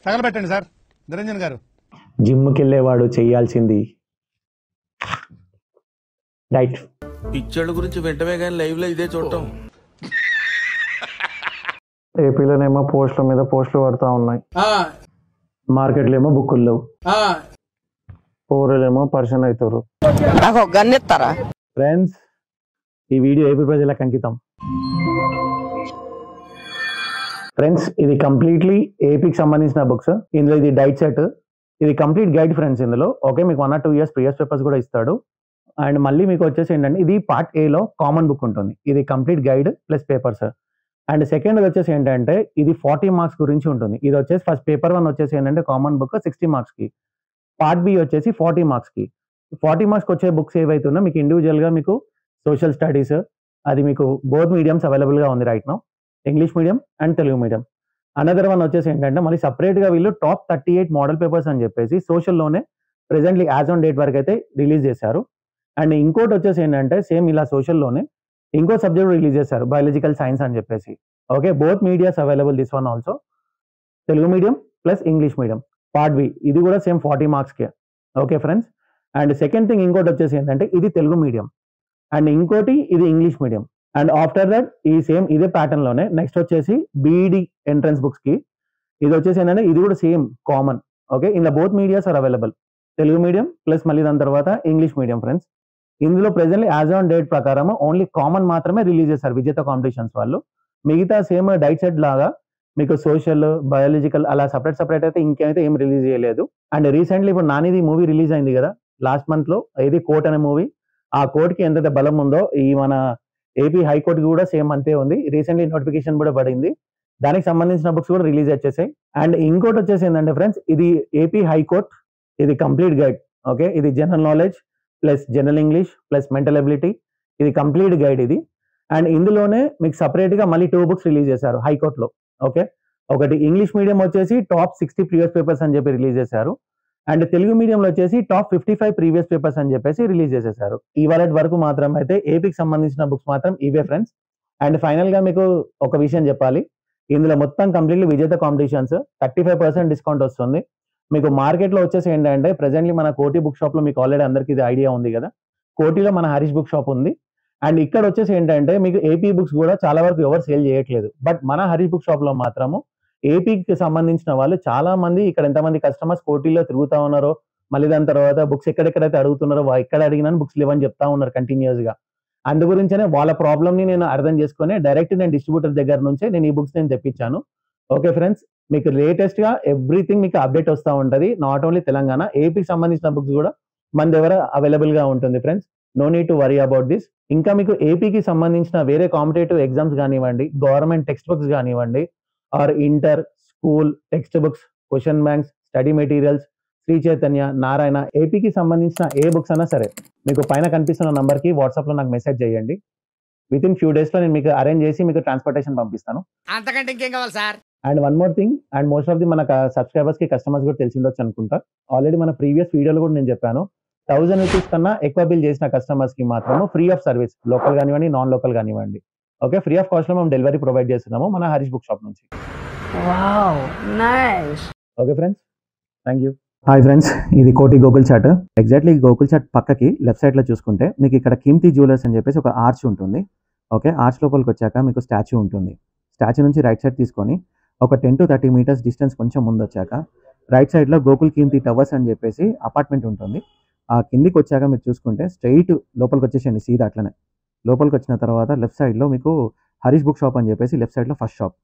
తగలబెట్టండి sir Niranjan గారు. జిమ్కి వెళ్ళేవాడు చేయాల్సింది డైట్. పిచ్చోళ్ళ గురించి వెంటనే కానీ లైవ్ లో ఇదే చూడటం. ఏపీలోనేమో పోస్టుల మీద పోస్టులు పడతా ఉన్నాయి, మార్కెట్లో ఏమో బుక్కులు లేవు, పౌరులేమో పర్సన్ అవుతారు. ఫ్రెండ్స్, ఈ వీడియో ఏపీ ప్రజలకు అంకితం. ఫ్రెండ్స్, ఇది కంప్లీట్లీ ఏపీకి సంబంధించిన బుక్స్. ఇందులో ఇది డైట్ సెట్, ఇది కంప్లీట్ గైడ్ ఫ్రెండ్స్. ఇందులో ఓకే మీకు 1 or 2 years ప్రీవియస్ పేపర్స్ కూడా ఇస్తాడు. అండ్ మళ్ళీ మీకు వచ్చేసి ఏంటంటే ఇది పార్ట్ ఏలో కామన్ బుక్ ఉంటుంది. ఇది complete guide plus papers. And second వచ్చేసి ఏంటంటే ఇది 40 మార్క్స్ గురించి ఉంటుంది. ఇది వచ్చేసి ఫస్ట్ పేపర్ 1 వచ్చేసి ఏంటంటే కామన్ బుక్ 60 మార్క్స్ కి, పార్ట్ బి వచ్చేసి 40 మార్క్స్ కి. 40 మార్క్స్ వచ్చే బుక్స్ ఏవైతున్నా మీకు ఇండివిజువల్ గా మీకు సోషల్ స్టడీస్ అది మీకు బోత్ మీడియంస్ అవైలబుల్ గా ఉంది right now, English medium and Telugu medium. Another one వచ్చేసి ఏంటంటే మళ్ళీ సపరేట్ గా వీళ్ళు టాప్ 38 మోడల్ పేపర్స్ అని చెప్పేసి సోషల్లోనే ప్రెసెంట్లీ యాజ్ ఆన్ డేట్ వరకు అయితే రిలీజ్ చేశారు. అండ్ ఇంకోటి వచ్చేసి ఏంటంటే సేమ్ ఇలా సోషల్లోనే ఇంకో సబ్జెక్ట్ రిలీజ్ చేశారు, బయాలజికల్ సైన్స్ అని చెప్పేసి. Okay, both medias available this one also, Telugu medium plus English medium. Part B ఇది కూడా సేమ్ 40 మార్క్స్కే. Okay friends, and second thing ఇంకోటి వచ్చేసి ఏంటంటే ఇది తెలుగు మీడియం అండ్ ఇంకోటి ఇది English medium. And after that ఈ సేమ్ ఇదే ప్యాటర్న్ లోనే నెక్స్ట్ వచ్చేసి బీఈడి ఎంట్రన్స్ బుక్స్ కి ఇది వచ్చేసి ఏంటంటే ఇది కూడా same common. Okay, in the both medias are available, Telugu medium plus మళ్ళీ దాని తర్వాత ఇంగ్లీష్ మీడియం. ఫ్రెండ్స్, ఇందులో ప్రెసెంట్లీ యాజ్ ఆన్ డేట్ ప్రకారం ఓన్లీ కామన్ మాత్రమే రిలీజ్ చేశారు విజేత కాంపిటీషన్స్ వాళ్ళు. మిగతా సేమ్ డైట్ సెట్ లాగా మీకు సోషల్ బయాలజికల్ అలా సపరేట్ అయితే ఇంకైతే ఏం రిలీజ్ చేయలేదు. అండ్ రీసెంట్లీ ఇప్పుడు నానిది మూవీ రిలీజ్ అయింది కదా లాస్ట్ మంత్ లో, ఇది కోర్ట్ అనే మూవీ. ఆ కోర్ట్ కి ఎంతైతే బలం ఉందో ఈ మన ఏపీ హైకోర్టు కూడా సేమ్ అంతే ఉంది. రీసెంట్లీ నోటిఫికేషన్ కూడా పడింది, దానికి సంబంధించిన బుక్స్ కూడా రిలీజ్ వచ్చేసాయి. అండ్ ఇంకోటి వచ్చేసి ఏంటంటే ఫ్రెండ్స్ ఇది ఏపీ హైకోర్ట్, ఇది కంప్లీట్ గైడ్. ఓకే, ఇది general knowledge plus general English plus mental ability, ఇది కంప్లీట్ గైడ్ ఇది. అండ్ ఇందులోనే మీకు సపరేట్ గా మళ్ళీ 2 బుక్స్ రిలీజ్ చేశారు హైకోర్టులో. ఓకే, ఒకటి ఇంగ్లీష్ మీడియం వచ్చేసి టాప్ 60 ప్రీవియస్ పేపర్స్ అని చెప్పి రిలీజ్ చేశారు. అండ్ తెలుగు మీడియంలో వచ్చేసి టాప్ 55 ప్రీవియస్ పేపర్స్ అని చెప్పేసి రిలీజ్ చేసేసారు. ఇవాళ వరకు మాత్రం అయితే ఏపీకి సంబంధించిన బుక్స్ మాత్రం ఇవే ఫ్రెండ్స్. అండ్ ఫైనల్ గా మీకు ఒక విషయం చెప్పాలి, ఇందులో మొత్తం కంప్లీట్లీ విజేత కాంపిటీషన్స్ 35% డిస్కౌంట్ వస్తుంది. మీకు మార్కెట్ లో వచ్చేసి ఏంటంటే ప్రెసెంట్లీ మన కోటి బుక్ షాప్ లో మీకు ఆల్రెడీ అందరికి ఇది ఐడియా ఉంది కదా, కోటిలో మన హరీష్ బుక్ షాప్ ఉంది. అండ్ ఇక్కడ వచ్చేసి ఏంటంటే మీకు ఏపీ బుక్స్ కూడా చాలా వరకు ఎవరు సేల్ చేయట్లేదు, బట్ మన హరీష్ బుక్ షాప్ లో మాత్రము ఏపీకి సంబంధించిన వాళ్ళు చాలా మంది ఇక్కడ ఎంతమంది కస్టమర్స్ కోటిలో తిరుగుతా ఉన్నారో, మళ్ళీ దాని తర్వాత బుక్స్ ఎక్కడెక్కడైతే అడుగుతున్నారో ఎక్కడ అడిగినా బుక్స్ లేవని చెప్తా ఉన్నారు కంటిన్యూస్ గా. అందు గురించనే వాళ్ళ ప్రాబ్లమ్ ని నేను అర్థం చేసుకుని డైరెక్ట్ నేను డిస్ట్రిబ్యూటర్ దగ్గర నుంచే నేను ఈ బుక్స్ నేను తెప్పించాను. ఓకే ఫ్రెండ్స్, మీకు లేటెస్ట్ గా ఎవ్రీథింగ్ మీకు అప్డేట్ వస్తూ ఉంటది. నాట్ ఓన్లీ తెలంగాణ, ఏపీకి సంబంధించిన బుక్స్ కూడా మన దగ్గర అవైలబుల్ గా ఉంటుంది friends. No need to worry about this. ఇంకా మీకు ఏపీకి సంబంధించిన వేరే కాంపిటేటివ్ ఎగ్జామ్స్ కానివ్వండి, గవర్నమెంట్ టెక్స్ట్ బుక్స్ కానివ్వండి, or inter school text books, question banks, study materials, Shri Chaitanya, Narayana, ఏపీకి సంబంధించిన ఏ బుక్స్ అయినా సరే మీకు పైన కనిపిస్తున్న నంబర్ కి వాట్సాప్ లో నాకు మెసేజ్ చేయండి. విత్ ఇన్ ఫ్యూ డేస్ లో నేను మీకు అరేంజ్ చేసి మీకు ట్రాన్స్పోర్టేషన్ పంపిస్తాను. అంతకంటే ఇంకేం కావాలి sir? And one more thing, and most of the మన సబ్స్క్రైబర్స్ కి కస్టమర్స్ కూడా తెలిసిండొచ్చు అనుకుంటా, ఆల్రెడీ మన ప్రీవియస్ వీడియోలో కూడా నేను చెప్పాను, 1000 రూపీస్ కన్నా ఎక్కువ బిల్ చేసిన కస్టమర్స్ కి మాత్రము ఫ్రీ ఆఫ్ సర్వీస్, లోకల్ కానివ్వండి నాన్ లోకల్ కానివ్వండి, ఓకే, ఫ్రీ ఆఫ్ కాస్ట్ లో మేము డెలివరీ ప్రొవైడ్ చేస్తున్నాము మన హరీష్ బుక్ షాప్ నుంచి. Okay friends, thank you. Hi friends, ఇది కోటి గోకుల్ చాట్. ఎగ్జాక్ట్లీ గోకుల్ చాట్ పక్కకి లెఫ్ట్ సైడ్ లో చూసుకుంటే మీకు ఇక్కడ కీర్తి జ్యువెలర్స్ అని చెప్పేసి ఒక ఆర్చ్ ఉంటుంది. ఓకే, ఆర్చ్ లోపలికి వచ్చాక మీకు స్టాచ్యూ ఉంటుంది. స్టాచ్యూ నుంచి రైట్ సైడ్ తీసుకొని ఒక 10 to 30 మీటర్స్ డిస్టెన్స్ కొంచెం ముందు వచ్చాక రైట్ సైడ్ లో గోకుల్ కీర్తి టవర్స్ అని చెప్పేసి అపార్ట్మెంట్ ఉంటుంది. ఆ కిందికి వచ్చాక మీరు చూసుకుంటే స్ట్రైట్ లోపలికి వచ్చేసేయండి సీదా. అట్లనే లోపలికి వచ్చిన తర్వాత లెఫ్ట్ సైడ్ లో మీకు హరీష్ బుక్ షాప్ అని చెప్పేసి లెఫ్ట్ సైడ్ లో ఫస్ట్ షాప్.